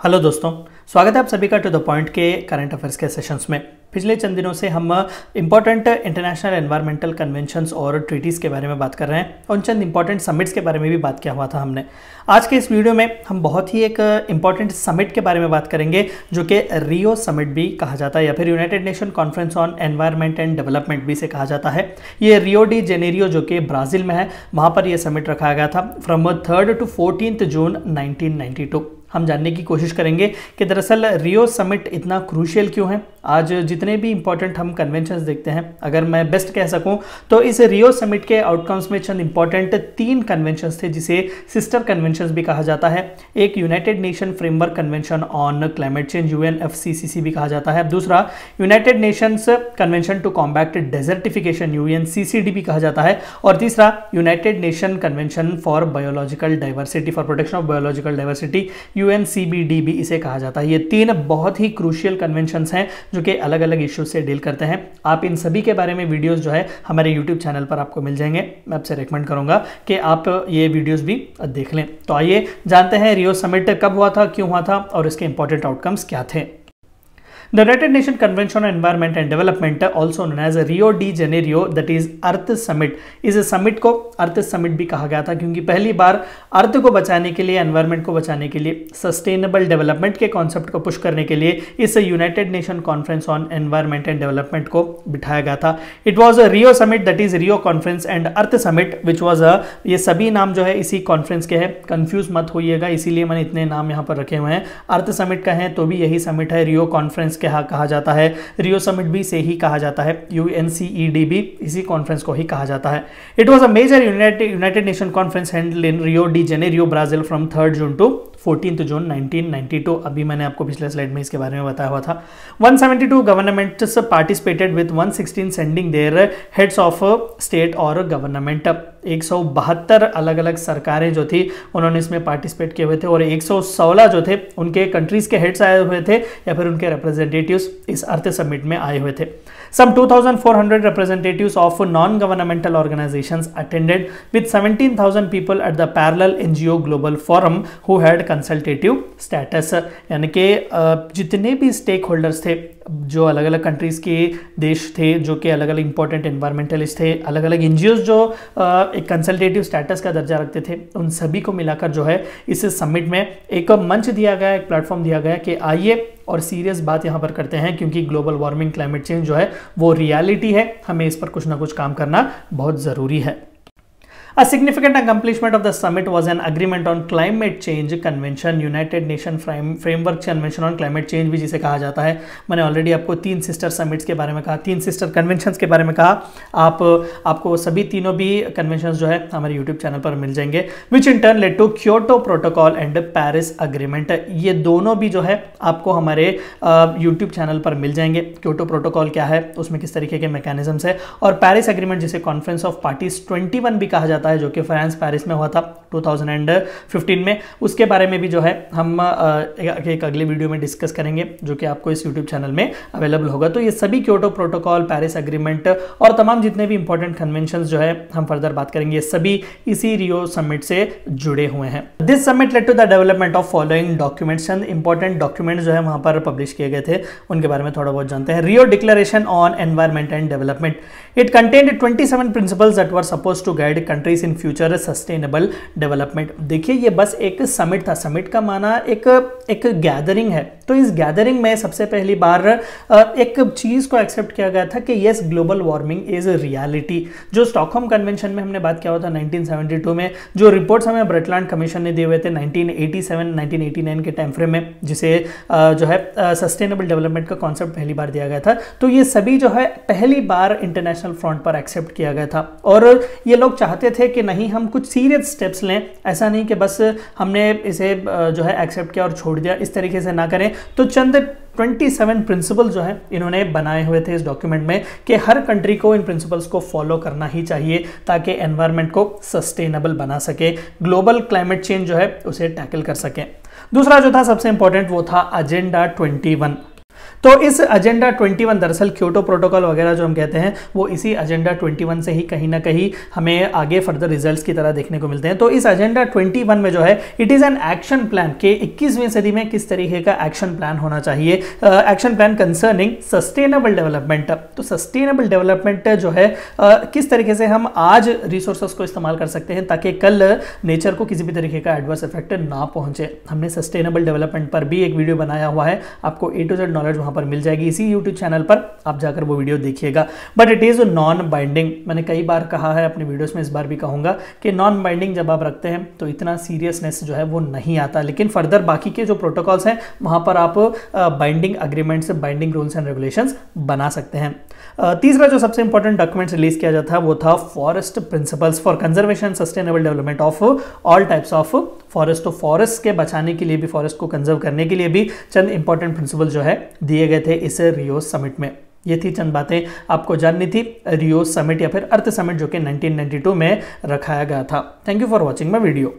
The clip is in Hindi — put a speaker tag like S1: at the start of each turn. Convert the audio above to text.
S1: हेलो दोस्तों, स्वागत है आप सभी का टू द पॉइंट के करंट अफेयर्स के सेशंस में। पिछले चंद दिनों से हम इंपॉर्टेंट इंटरनेशनल एनवायरमेंटल कन्वेंशंस और ट्रीटीज़ के बारे में बात कर रहे हैं और उन चंद इंपॉर्टेंट समिट्स के बारे में भी बात किया हुआ था हमने। आज के इस वीडियो में हम बहुत ही एक इंपॉर्टेंट समिट के बारे में बात करेंगे जो कि रियो समिट भी कहा जाता है या फिर United Nation conference on environment and development भी से कहा जाता है। ये रियो डी जेनेरियो जो कि ब्राज़ील में है, वहाँ पर यह समिट रखा गया था फ्रॉम 3 to 14 जून 1992। हम जानने की कोशिश करेंगे कि दरअसल रियो समिट इतना क्रूशियल क्यों है। आज जितने भी इंपॉर्टेंट हम कन्वेंशंस देखते हैं, अगर मैं बेस्ट कह सकूं तो इस रियो समिट के आउटकम्स में चंद इंपॉर्टेंट 3 कन्वेंशंस थे जिसे सिस्टर कन्वेंशंस भी कहा जाता है। एक United Nation framework convention on climate change UNFCCC भी कहा जाता है। दूसरा United Nations convention to combat desertification UNCCD भी कहा जाता है। और तीसरा United Nation convention for biological diversity for protection of biological diversity UNCBD भी इसे कहा जाता है। ये 3 बहुत ही क्रूशियल कन्वेंशंस हैं जो कि अलग अलग इश्यूज से डील करते हैं। आप इन सभी के बारे में वीडियोस जो है हमारे YouTube चैनल पर आपको मिल जाएंगे। मैं आपसे रेकमेंड करूंगा कि आप ये वीडियोस भी देख लें। तो आइए जानते हैं रियो समिट कब हुआ था, क्यों हुआ था और इसके इंपॉर्टेंट आउटकम्स क्या थे। The United Nations Convention on Environment and Development, also known as Rio de Janeiro, that is Earth Summit, इस समिट को अर्थ समिट भी कहा गया था क्योंकि पहली बार अर्थ को बचाने के लिए, एनवायरनमेंट को बचाने के लिए, सस्टेनेबल डेवलपमेंट के कॉन्सेप्ट को पुश करने के लिए इस United Nation conference on environment and development को बिठाया गया था। It was a Rio summit, that is Rio conference and earth summit which was ये सभी नाम जो है इसी कॉन्फ्रेंस के हैं, कंफ्यूज मत होइएगा, इसीलिए मैंने इतने नाम यहाँ पर रखे हुए हैं। अर्थ समिट का है तो भी यही समिट है, रियो कॉन्फ्रेंस कहा जाता है, रियो समिट भी से ही कहा जाता है, UNCED भी इसी कॉन्फ्रेंस को ही कहा जाता है। It was a major United Nation conference held in Rio de Janeiro Brazil from 3 June to 14 June 1992। अभी मैंने आपको पिछले स्लाइड में इसके बारे में बताया हुआ था। 172 governments participated with 116 sending their heads of state और गवर्नमेंट। 172 अलग अलग सरकारें जो थी उन्होंने इसमें पार्टिसिपेट किए हुए थे और 116 जो थे उनके कंट्रीज के हेड्स आए हुए थे या फिर उनके रिप्रेजेंटेटिव्स इस अर्थ समिट में आए हुए थे। Some 2,400 representatives of non-governmental organizations attended with 17,000 people at the parallel NGO Global Forum who had consultative status। यानी कि जितने भी स्टेक होल्डर्स थे, जो अलग अलग कंट्रीज के देश थे, जो कि अलग अलग इंपॉर्टेंट एनवायरमेंटलिस्ट थे, अलग अलग NGOs जो एक कंसल्टेटिव स्टेटस का दर्जा रखते थे, उन सभी को मिलाकर जो है इस समिट में एक मंच दिया गया, एक प्लेटफॉर्म दिया गया कि आइए और सीरियस बात यहाँ पर करते हैं क्योंकि ग्लोबल वार्मिंग, क्लाइमेट चेंज जो है वो रियलिटी है, हमें इस पर कुछ ना कुछ काम करना बहुत ज़रूरी है। A significant accomplishment of the summit was an agreement on climate change convention, United Nation Framework Convention on Climate Change भी जिसे कहा जाता है। मैंने ऑलरेडी आपको 3 सिस्टर समिट्स के बारे में कहा, 3 सिस्टर कन्वेंशंस के बारे में कहा। आपको सभी तीनों भी कन्वेंशंस जो है हमारे यूट्यूब चैनल पर मिल जाएंगे। Which in turn led to Kyoto protocol and Paris agreement. ये दोनों भी जो है आपको हमारे यूट्यूब चैनल पर मिल जाएंगे। क्योटो प्रोटोकॉल क्या है, उसमें किस तरीके के मैकेनिज्म्स है, और पेरिस अग्रीमेंट जिसे कॉन्फ्रेंस ऑफ पार्टीज 21 भी कहा जाता है जो कि फ्रांस पेरिस में हुआ था 2015 में, उसके बारे में भी जो है हम एक अगले वीडियो में डिस्कस करेंगे जो कि आपको इस यूट्यूब चैनल में अवेलेबल होगा। तो ये सभी क्योटो प्रोटोकॉल, पेरिस अग्रीमेंट और तमाम जितने भी इंपॉर्टेंट कन्वेंशंस जो है हम फर्दर बात करेंगे, सभी इसी रियो समिट से जुड़े हुए हैं। This summit led to the development of following documents. Important documents जो है वहां पर पब्लिश किए गए थे, उनके बारे में थोड़ा बहुत जानते हैं। Rio declaration on environment and development, it contained 27 principles that were supposed to guide countries in future sustainable development. देखिए ये बस एक समिट था, समिट का माना एक गैदरिंग है। तो इस गैदरिंग में सबसे पहली बार एक चीज को एक्सेप्ट किया गया था कि yes, global warming is reality. जो स्टॉकहोम कन्वेंशन में हमने बात किया हुआ था 1972 में, जो रिपोर्ट्स हमें ब्रेटलैंड कमीशन ने दिए हुए थे 1987-1989 के टाइम फ्रेम में, जिसे जो है सस्टेनेबल डेवलपमेंट का कॉन्सेप्ट पहली बार दिया गया था। तो ये सभी जो है पहली बार इंटरनेशनल फ्रंट पर एक्सेप्ट किया गया था और ये लोग चाहते थे कि नहीं, हम कुछ सीरियस स्टेप्स लें, ऐसा नहीं कि बस हमने इसे जो है एक्सेप्ट किया और छोड़ दिया, इस तरीके से ना करें। तो चंद 27 प्रिंसिपल जो है इन्होंने बनाए हुए थे इस डॉक्यूमेंट में कि हर कंट्री को इन प्रिंसिपल्स को फॉलो करना ही चाहिए ताकि एनवायरनमेंट को सस्टेनेबल बना सके, ग्लोबल क्लाइमेट चेंज जो है उसे टैकल कर सके। दूसरा जो था सबसे इंपॉर्टेंट वो था एजेंडा 21। तो इस एजेंडा 21 दरअसल क्योटो प्रोटोकॉल वगैरह जो हम कहते हैं वो इसी एजेंडा 21 से ही कहीं ना कहीं हमें आगे फर्दर रिजल्ट्स की तरह देखने को मिलते हैं। तो इस एजेंडा 21 में जो है it is an action plan के 21वीं सदी में किस तरीके का एक्शन प्लान होना चाहिए, action plan concerning sustainable development. तो सस्टेनेबल डेवलपमेंट जो है किस तरीके से हम आज रिसोर्सेस को इस्तेमाल कर सकते हैं ताकि कल नेचर को किसी भी तरीके का एडवर्स इफेक्ट ना पहुंचे। हमने सस्टेनेबल डेवलपमेंट पर भी एक वीडियो बनाया हुआ है, आपको A to Z नॉलेज वहां पर मिल जाएगी इसी यूट्यूब चैनल पर, आप जाकर वो वीडियो देखिएगा। But it is non binding, मैंने कई बार कहा है अपने वीडियोस में, इस बार भी कहूंगा कि नॉन बाइंडिंग जब आप रखते हैं तो इतना सीरियसनेस जो है वो नहीं आता, लेकिन फर्दर बाकी के जो प्रोटोकॉल्स हैं वहां पर आप binding agreements, binding rules and regulations बना सकते हैं। तीसरा जो सबसे इंपॉर्टेंट डॉक्यूमेंट रिलीज किया जाता है वो था forest principles for conservation sustainable development of all types of forest. तो फॉरेस्ट के बचाने के लिए भी, फॉरेस्ट को कंजर्व करने के लिए भी चंद इंपॉर्टेंट प्रिंसिपल जो है दिए गए थे इस रियो समिट में। ये थी चंद बातें आपको जाननी थी रियो समिट या फिर अर्थ समिट जो कि 1992 में रखाया गया था। Thank you for watching my video.